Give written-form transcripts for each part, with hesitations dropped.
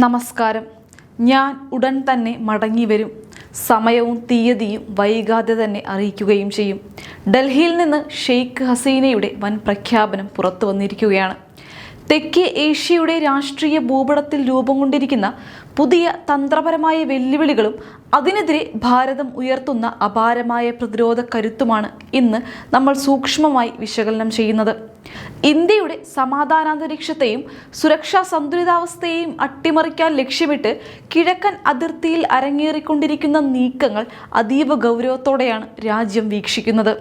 നമസ്കാരം. ഞാൻ ഉടൻ തന്നെ മടങ്ങി വരും. സമയവും തീയതിയും വൈകാതെ തന്നെ അറിയിക്കുകയും ചെയ്യും. ഡൽഹിയിൽ നിന്ന് ഷെയ്ഖ് ഹസീനയുടെ വൻ പ്രഖ്യാപനം പുറത്തു വന്നിരിക്കുകയാണ്. തെക്കേ ഏഷ്യയുടെ രാഷ്ട്രീയ ഭൂപടത്തിൽ രൂപം കൊണ്ടിരിക്കുന്ന പുതിയ തന്ത്രപരമായ വെല്ലുവിളികളും അതിനെതിരെ ഭാരതം ഉയർത്തുന്ന അപാരമായ പ്രതിരോധ കരുത്തുമാണ് ഇന്ന് നമ്മൾ സൂക്ഷ്മമായി വിശകലനം ചെയ്യുന്നത്. ഇന്ത്യയുടെ സമാധാനാന്തരീക്ഷത്തെയും സുരക്ഷാ സന്തുലിതാവസ്ഥയെയും അട്ടിമറിക്കാൻ ലക്ഷ്യമിട്ട് കിഴക്കൻ അതിർത്തിയിൽ അരങ്ങേറിക്കൊണ്ടിരിക്കുന്ന നീക്കങ്ങൾ അതീവ ഗൗരവത്തോടെയാണ് രാജ്യം വീക്ഷിക്കുന്നത്.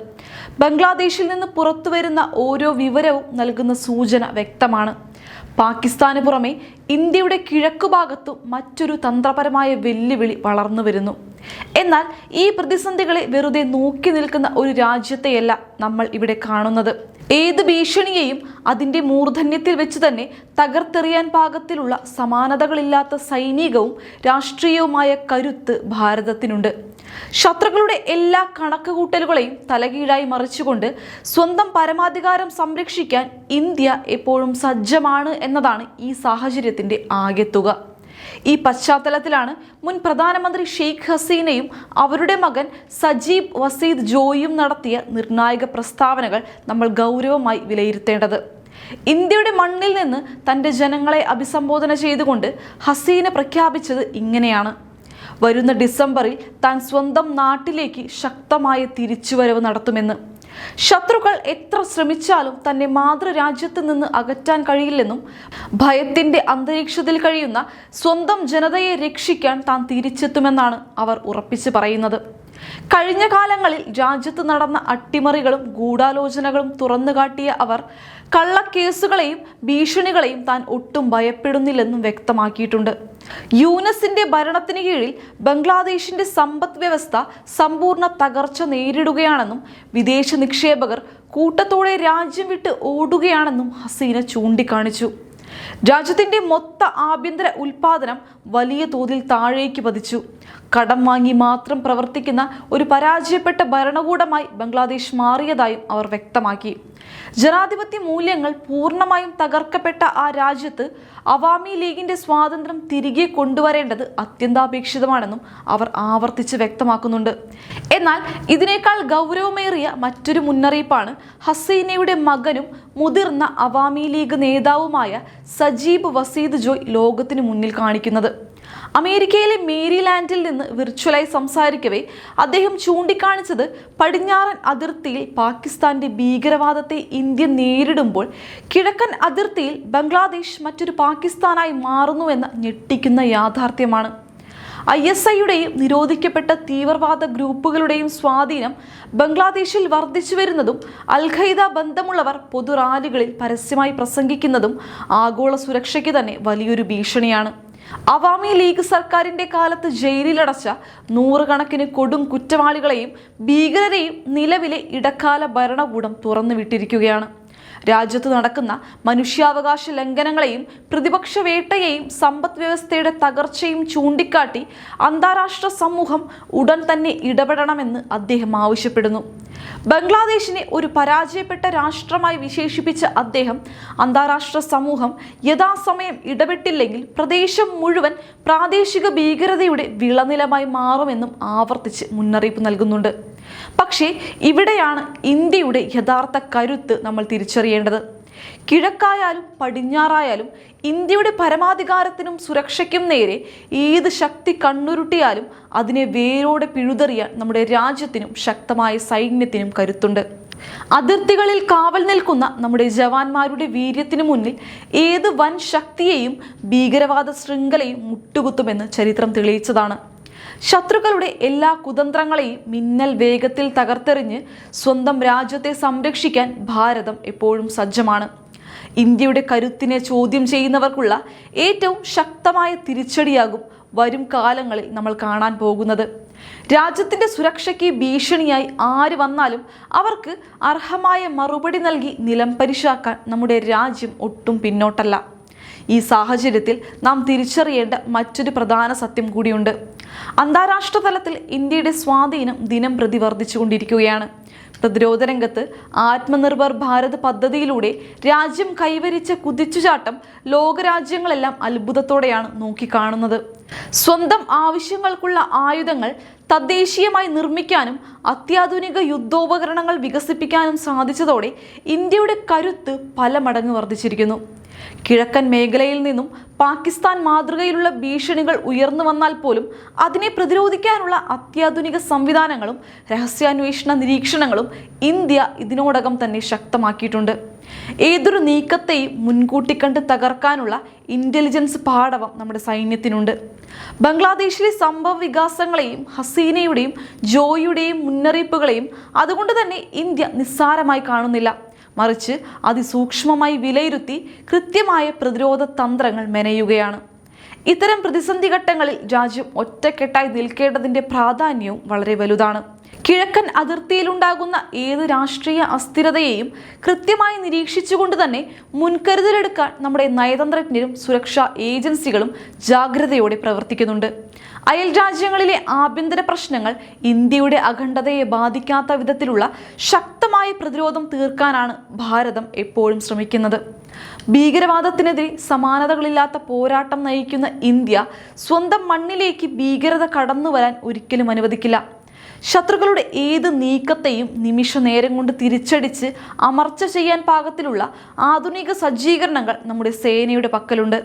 ബംഗ്ലാദേശിൽ നിന്ന് പുറത്തുവരുന്ന ഓരോ വിവരവും നൽകുന്ന സൂചന വ്യക്തമാണ്. പാകിസ്ഥാന് പുറമെ ഇന്ത്യയുടെ കിഴക്കുഭാഗത്തും മറ്റൊരു തന്ത്രപരമായ വെല്ലുവിളി വളർന്നു വരുന്നു. എന്നാൽ ഈ പ്രതിസന്ധികളെ വെറുതെ നോക്കി നിൽക്കുന്ന ഒരു രാജ്യത്തെയല്ല നമ്മൾ ഇവിടെ കാണുന്നത്. ഏത് ഭീഷണിയെയും അതിൻ്റെ മൂർധന്യത്തിൽ വെച്ച് തന്നെ തകർത്തെറിയാൻ പാകത്തിലുള്ള സമാനതകളില്ലാത്ത സൈനികവും രാഷ്ട്രീയവുമായ കരുത്ത് ഭാരതത്തിനുണ്ട്. ശത്രുക്കളുടെ എല്ലാ കണക്കുകൂട്ടലുകളെയും തലകീഴായി മറിച്ചുകൊണ്ട് സ്വന്തം പരമാധികാരം സംരക്ഷിക്കാൻ ഇന്ത്യ എപ്പോഴും സജ്ജമാണ് എന്നതാണ് ഈ സാഹചര്യത്തിൻ്റെ ആകെത്തുക. ഈ പശ്ചാത്തലത്തിലാണ് മുൻ പ്രധാനമന്ത്രി ഷെയ്ഖ് ഹസീനയും അവരുടെ മകൻ സജീബ് വസീദ് ജോയും നടത്തിയ നിർണായക പ്രസ്താവനകൾ നമ്മൾ ഗൗരവമായി വിലയിരുത്തേണ്ടത്. ഇന്ത്യയുടെ മണ്ണിൽ നിന്ന് തൻ്റെ ജനങ്ങളെ അഭിസംബോധന ചെയ്തുകൊണ്ട് ഹസീന പ്രഖ്യാപിച്ചത് ഇങ്ങനെയാണ്: വരുന്ന ഡിസംബറിൽ താൻ സ്വന്തം നാട്ടിലേക്ക് ശക്തമായ തിരിച്ചുവരവ് നടത്തുമെന്ന്. ശത്രുക്കൾ എത്ര ശ്രമിച്ചാലും തന്നെ മാതൃരാജ്യത്ത് നിന്ന് അകറ്റാൻ കഴിയില്ലെന്നും ഭയത്തിന്റെ അന്തരീക്ഷത്തിൽ കഴിയുന്ന സ്വന്തം ജനതയെ രക്ഷിക്കാൻ താൻ തിരിച്ചെത്തുമെന്നാണ് അവർ ഉറപ്പിച്ചു പറയുന്നത്. കഴിഞ്ഞ കാലങ്ങളിൽ രാജ്യത്ത് നടന്ന അട്ടിമറികളും ഗൂഢാലോചനകളും തുറന്നുകാട്ടിയ അവർ കള്ളക്കേസുകളെയും ഭീഷണികളെയും താൻ ഒട്ടും ഭയപ്പെടുന്നില്ലെന്നും വ്യക്തമാക്കിയിട്ടുണ്ട്. യൂനസിന്റെ ഭരണത്തിന് കീഴിൽ ബംഗ്ലാദേശിന്റെ സമ്പദ് വ്യവസ്ഥ സമ്പൂർണ്ണ തകർച്ച നേരിടുകയാണെന്നും വിദേശ നിക്ഷേപകർ കൂട്ടത്തോടെ രാജ്യം വിട്ട് ഓടുകയാണെന്നും ഹസീന ചൂണ്ടിക്കാണിച്ചു. രാജ്യത്തിന്റെ മൊത്ത ആഭ്യന്തര ഉൽപാദനം വലിയ തോതിൽ താഴേക്ക് പതിച്ചു. കടം വാങ്ങി മാത്രം പ്രവർത്തിക്കുന്ന ഒരു പരാജയപ്പെട്ട ഭരണകൂടമായി ബംഗ്ലാദേശ് മാറിയതായും അവർ വ്യക്തമാക്കി. ജനാധിപത്യ മൂല്യങ്ങൾ പൂർണ്ണമായും തകർക്കപ്പെട്ട ആ രാജ്യത്ത് അവാമി ലീഗിന്റെ സ്വാതന്ത്ര്യം തിരികെ കൊണ്ടുവരേണ്ടത് അത്യന്താപേക്ഷിതമാണെന്നും അവർ ആവർത്തിച്ച് വ്യക്തമാക്കുന്നുണ്ട്. എന്നാൽ ഇതിനേക്കാൾ ഗൗരവമേറിയ മറ്റൊരു മുന്നറിയിപ്പാണ് ഹസീനയുടെ മകനും മുതിർന്ന അവാമി ലീഗ് നേതാവുമായ സജീബ് വസീദ് ജോയ് ലോകത്തിന് മുന്നിൽ കാണിക്കുന്നത്. അമേരിക്കയിലെ മേരിലാൻഡിൽ നിന്ന് വിർച്വലായി സംസാരിക്കവേ അദ്ദേഹം ചൂണ്ടിക്കാണിച്ചത് പടിഞ്ഞാറൻ അതിർത്തിയിൽ പാകിസ്ഥാന്റെ ഭീകരവാദത്തെ ഇന്ത്യ നേരിടുമ്പോൾ കിഴക്കൻ അതിർത്തിയിൽ ബംഗ്ലാദേശ് മറ്റൊരു പാകിസ്ഥാനായി മാറുന്നുവെന്ന ഞെട്ടിക്കുന്ന യാഥാർത്ഥ്യമാണ്. ISIയുടെയും നിരോധിക്കപ്പെട്ട തീവ്രവാദ ഗ്രൂപ്പുകളുടെയും സ്വാധീനം ബംഗ്ലാദേശിൽ വർദ്ധിച്ചു വരുന്നതും അൽ-ഖയ്ദ ബന്ധമുള്ളവർ പൊതുറാലികളിൽ പരസ്യമായി പ്രസംഗിക്കുന്നതും ആഗോള സുരക്ഷയ്ക്ക് തന്നെ വലിയൊരു ഭീഷണിയാണ്. അവാമി ലീഗ് സർക്കാരിന്റെ കാലത്ത് ജയിലിലടച്ച നൂറുകണക്കിന് കൊടും കുറ്റവാളികളെയും ഭീകരരെയും നിലവിലെ ഇടക്കാല ഭരണകൂടം തുറന്നുവിട്ടിരിക്കുകയാണ്. രാജ്യത്ത് നടക്കുന്ന മനുഷ്യാവകാശ ലംഘനങ്ങളെയും പ്രതിപക്ഷ വേട്ടയെയും സമ്പദ് വ്യവസ്ഥയുടെ തകർച്ചയും ചൂണ്ടിക്കാട്ടി അന്താരാഷ്ട്ര സമൂഹം ഉടൻ തന്നെ ഇടപെടണമെന്ന് അദ്ദേഹം ആവശ്യപ്പെടുന്നു. ബംഗ്ലാദേശിനെ ഒരു പരാജയപ്പെട്ട രാഷ്ട്രമായി വിശേഷിപ്പിച്ച അദ്ദേഹം അന്താരാഷ്ട്ര സമൂഹം യഥാസമയം ഇടപെട്ടില്ലെങ്കിൽ പ്രദേശം മുഴുവൻ പ്രാദേശിക ഭീകരതയുടെ വിളനിലമായി മാറുമെന്നും ആവർത്തിച്ച് മുന്നറിയിപ്പ് നൽകുന്നുണ്ട്. പക്ഷേ ഇവിടെയാണ് ഇന്ത്യയുടെ യഥാർത്ഥ കരുത്ത് നമ്മൾ തിരിച്ചറിയേണ്ടത്. കിഴക്കായാലും പടിഞ്ഞാറായാലും ഇന്ത്യയുടെ പരമാധികാരത്തിനും സുരക്ഷയ്ക്കും നേരെ ഏത് ശക്തി കണ്ണുരുട്ടിയാലും അതിനെ വേരോടെ പിഴുതെറിയാൻ നമ്മുടെ രാജ്യത്തിനും ശക്തമായ സൈന്യത്തിനും കരുത്തുണ്ട്. അതിർത്തികളിൽ കാവൽ നിൽക്കുന്ന നമ്മുടെ ജവാന്മാരുടെ വീര്യത്തിനു മുന്നിൽ ഏത് വൻ ശക്തിയെയും ഭീകരവാദ ശൃംഖലയും മുട്ടുകുത്തുമെന്ന് ചരിത്രം തെളിയിച്ചതാണ്. ശത്രുക്കളുടെ എല്ലാ കുതന്ത്രങ്ങളെയും മിന്നൽ വേഗത്തിൽ തകർത്തെറിഞ്ഞ് സ്വന്തം രാജ്യത്തെ സംരക്ഷിക്കാൻ ഭാരതം എപ്പോഴും സജ്ജമാണ്. ഇന്ത്യയുടെ കരുത്തിനെ ചോദ്യം ചെയ്യുന്നവർക്കുള്ള ഏറ്റവും ശക്തമായ തിരിച്ചടിയാകും വരും കാലങ്ങളിൽ നമ്മൾ കാണാൻ പോകുന്നത്. രാജ്യത്തിൻ്റെ സുരക്ഷയ്ക്ക് ഭീഷണിയായി ആര് വന്നാലും അവർക്ക് അർഹമായ മറുപടി നൽകി നിലംപരിശാക്കാൻ നമ്മുടെ രാജ്യം ഒട്ടും പിന്നോട്ടല്ല. ഈ സാഹചര്യത്തിൽ നാം തിരിച്ചറിയേണ്ട മറ്റൊരു പ്രധാന സത്യം കൂടിയുണ്ട്. അന്താരാഷ്ട്ര തലത്തിൽ ഇന്ത്യയുടെ സ്വാധീനം ദിനം പ്രതി വർദ്ധിച്ചുകൊണ്ടിരിക്കുകയാണ്. പ്രതിരോധ രംഗത്ത് ആത്മനിർഭർ ഭാരത് പദ്ധതിയിലൂടെ രാജ്യം കൈവരിച്ച കുതിച്ചുചാട്ടം ലോകരാജ്യങ്ങളെല്ലാം അത്ഭുതത്തോടെയാണ് നോക്കിക്കാണുന്നത്. സ്വന്തം ആവശ്യങ്ങൾക്കുള്ള ആയുധങ്ങൾ തദ്ദേശീയമായി നിർമ്മിക്കാനും അത്യാധുനിക യുദ്ധോപകരണങ്ങൾ വികസിപ്പിക്കാനും സാധിച്ചതോടെ ഇന്ത്യയുടെ കരുത്ത് പല മടങ്ങ് വർദ്ധിച്ചിരിക്കുന്നു. കിഴക്കൻ മേഖലയിൽ നിന്നും പാകിസ്ഥാൻ മാതൃകയിലുള്ള ഭീഷണികൾ ഉയർന്നു വന്നാൽ പോലും അതിനെ പ്രതിരോധിക്കാനുള്ള അത്യാധുനിക സംവിധാനങ്ങളും രഹസ്യാന്വേഷണ നിരീക്ഷണങ്ങളും ഇന്ത്യ ഇതിനോടകം തന്നെ ശക്തമാക്കിയിട്ടുണ്ട്. ഏതൊരു നീക്കത്തെയും മുൻകൂട്ടി കണ്ട് തകർക്കാനുള്ള ഇന്റലിജൻസ് പാടവം നമ്മുടെ സൈന്യത്തിനുണ്ട്. ബംഗ്ലാദേശിലെ സംഭവ വികാസങ്ങളെയും ഹസീനയുടെയും ജോയിയുടെയും മുന്നറിയിപ്പുകളെയും അതുകൊണ്ട് തന്നെ ഇന്ത്യ നിസ്സാരമായി കാണുന്നില്ല. മറിച്ച് അതിസൂക്ഷ്മമായി വിലയിരുത്തി കൃത്യമായ പ്രതിരോധ തന്ത്രങ്ങൾ മെനയുകയാണ്. ഇത്തരം പ്രതിസന്ധി ഘട്ടങ്ങളിൽ രാജ്യം ഒറ്റക്കെട്ടായി നിൽക്കേണ്ടതിന്റെ പ്രാധാന്യവും വളരെ വലുതാണ്. കിഴക്കൻ അതിർത്തിയിലുണ്ടാകുന്ന ഏത് രാഷ്ട്രീയ അസ്ഥിരതയെയും കൃത്യമായി നിരീക്ഷിച്ചുകൊണ്ട് തന്നെ മുൻകരുതലെടുക്കാൻ നമ്മുടെ നയതന്ത്രജ്ഞരും സുരക്ഷാ ഏജൻസികളും ജാഗ്രതയോടെ പ്രവർത്തിക്കുന്നുണ്ട്. അയൽ രാജ്യങ്ങളിലെ ആഭ്യന്തര പ്രശ്നങ്ങൾ ഇന്ത്യയുടെ അഖണ്ഡതയെ ബാധിക്കാത്ത വിധത്തിലുള്ള ശക്തമായ പ്രതിരോധം തീർക്കാനാണ് ഭാരതം എപ്പോഴും ശ്രമിക്കുന്നത്. ഭീകരവാദത്തിനെതിരെ സമാനതകളില്ലാത്ത പോരാട്ടം നയിക്കുന്ന ഇന്ത്യ സ്വന്തം മണ്ണിലേക്ക് ഭീകരത കടന്നു വരാൻ ഒരിക്കലും അനുവദിക്കില്ല. ശത്രുക്കളുടെ ഏത് നീക്കത്തെയും നിമിഷ നേരം കൊണ്ട് തിരിച്ചടിച്ച് അമർച്ച ചെയ്യാൻ പാകത്തിലുള്ള ആധുനിക സജ്ജീകരണങ്ങൾ നമ്മുടെ സേനയുടെ പക്കലുണ്ട്.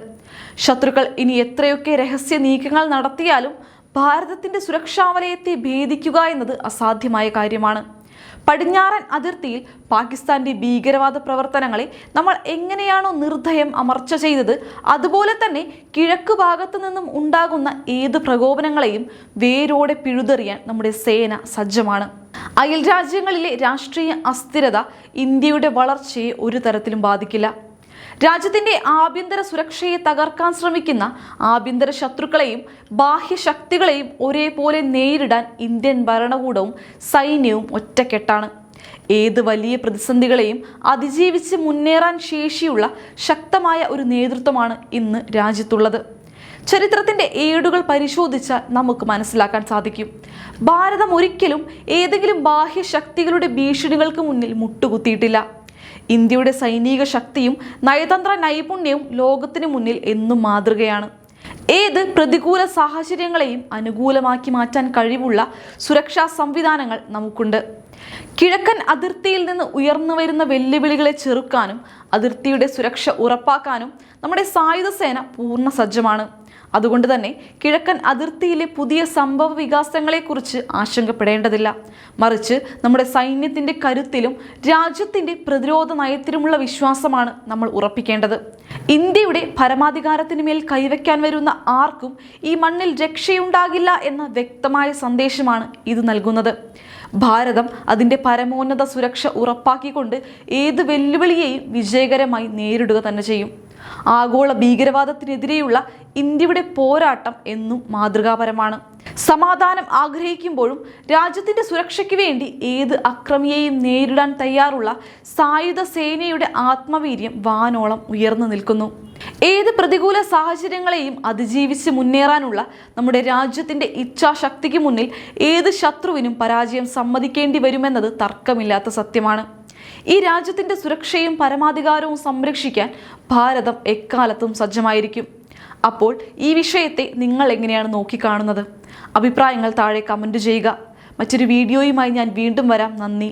ശത്രുക്കൾ ഇനി എത്രയൊക്കെ രഹസ്യ നീക്കങ്ങൾ നടത്തിയാലും ഭാരതത്തിന്റെ സുരക്ഷാ വലയത്തെ ഭേദിക്കുക എന്നത് അസാധ്യമായ കാര്യമാണ്. പടിഞ്ഞാറൻ അതിർത്തിയിൽ പാകിസ്ഥാന്റെ ഭീകരവാദ പ്രവർത്തനങ്ങളെ നമ്മൾ എങ്ങനെയാണോ നിർദ്ദയം അമർച്ച ചെയ്തത്, അതുപോലെ തന്നെ കിഴക്ക് ഭാഗത്തു നിന്നും ഉണ്ടാകുന്ന ഏത് പ്രകോപനങ്ങളെയും വേരോടെ പിഴുതെറിയാൻ നമ്മുടെ സേന സജ്ജമാണ്. അയൽ രാജ്യങ്ങളിലെ രാഷ്ട്രീയ അസ്ഥിരത ഇന്ത്യയുടെ വളർച്ചയെ ഒരു തരത്തിലും ബാധിക്കില്ല. രാജ്യത്തിന്റെ ആഭ്യന്തര സുരക്ഷയെ തകർക്കാൻ ശ്രമിക്കുന്ന ആഭ്യന്തര ശത്രുക്കളെയും ബാഹ്യശക്തികളെയും ഒരേപോലെ നേരിടാൻ ഇന്ത്യൻ ഭരണകൂടവും സൈന്യവും ഒറ്റക്കെട്ടാണ്. ഏത് വലിയ പ്രതിസന്ധികളെയും അതിജീവിച്ച് മുന്നേറാൻ ശേഷിയുള്ള ശക്തമായ ഒരു നേതൃത്വമാണ് ഇന്ന് രാജ്യത്തുള്ളത്. ചരിത്രത്തിന്റെ ഏടുകൾ പരിശോധിച്ചാൽ നമുക്ക് മനസ്സിലാക്കാൻ സാധിക്കും, ഭാരതം ഒരിക്കലും ഏതെങ്കിലും ബാഹ്യശക്തികളുടെ ഭീഷണികൾക്ക് മുന്നിൽ മുട്ടുകുത്തിയിട്ടില്ല. ഇന്ത്യയുടെ സൈനിക ശക്തിയും നയതന്ത്ര നൈപുണ്യവും ലോകത്തിന് മുന്നിൽ എന്നും മാതൃകയാണ്. ഏത് പ്രതികൂല സാഹചര്യങ്ങളെയും അനുകൂലമാക്കി മാറ്റാൻ കഴിവുള്ള സുരക്ഷാ സംവിധാനങ്ങൾ നമുക്കുണ്ട്. കിഴക്കൻ അതിർത്തിയിൽ നിന്ന് ഉയർന്നു വരുന്ന വെല്ലുവിളികളെ ചെറുക്കാനും അതിർത്തിയുടെ സുരക്ഷ ഉറപ്പാക്കാനും നമ്മുടെ സായുധ സേന പൂർണ്ണ സജ്ജമാണ്. അതുകൊണ്ട് തന്നെ കിഴക്കൻ അതിർത്തിയിലെ പുതിയ സംഭവ വികാസങ്ങളെക്കുറിച്ച് ആശങ്കപ്പെടേണ്ടതില്ല. മറിച്ച് നമ്മുടെ സൈന്യത്തിന്റെ കരുത്തിലും രാജ്യത്തിന്റെ പ്രതിരോധ നയത്തിലുമുള്ള വിശ്വാസമാണ് നമ്മൾ ഉറപ്പിക്കേണ്ടത്. ഇന്ത്യയുടെ പരമാധികാരത്തിന് മേൽ കൈവയ്ക്കാൻ വരുന്ന ആർക്കും ഈ മണ്ണിൽ രക്ഷയുണ്ടാകില്ല എന്ന വ്യക്തമായ സന്ദേശമാണ് ഇത് നൽകുന്നത്. ഭാരതം അതിൻ്റെ പരമോന്നത സുരക്ഷ ഉറപ്പാക്കിക്കൊണ്ട് ഏത് വെല്ലുവിളിയെയും വിജയകരമായി നേരിടുക തന്നെ ചെയ്യും. ആഗോള ഭീകരവാദത്തിനെതിരെയുള്ള ഇന്ത്യയുടെ പോരാട്ടം എന്നും മാതൃകാപരമാണ്. സമാധാനം ആഗ്രഹിക്കുമ്പോഴും രാജ്യത്തിന്റെ സുരക്ഷയ്ക്ക് വേണ്ടി ഏത് അക്രമിയെയും നേരിടാൻ തയ്യാറുള്ള സായുധ സേനയുടെ ആത്മവീര്യം വാനോളം ഉയർന്നു നിൽക്കുന്നു. ഏത് പ്രതികൂല സാഹചര്യങ്ങളെയും അതിജീവിച്ച് മുന്നേറാനുള്ള നമ്മുടെ രാജ്യത്തിന്റെ ഇച്ഛാശക്തിക്ക് മുന്നിൽ ഏത് ശത്രുവിനും പരാജയം സമ്മതിക്കേണ്ടി വരുമെന്നത് തർക്കമില്ലാത്ത സത്യമാണ്. ഈ രാജ്യത്തിന്റെ സുരക്ഷയും പരമാധികാരവും സംരക്ഷിക്കാൻ ഭാരതം എക്കാലത്തും സജ്ജമായിരിക്കും. അപ്പോൾ ഈ വിഷയത്തെ നിങ്ങൾ എങ്ങനെയാണ് നോക്കിക്കാണുന്നത്? അഭിപ്രായങ്ങൾ താഴെ കമന്റ് ചെയ്യുക. മറ്റൊരു വീഡിയോയുമായി ഞാൻ വീണ്ടും വരാം. നന്ദി.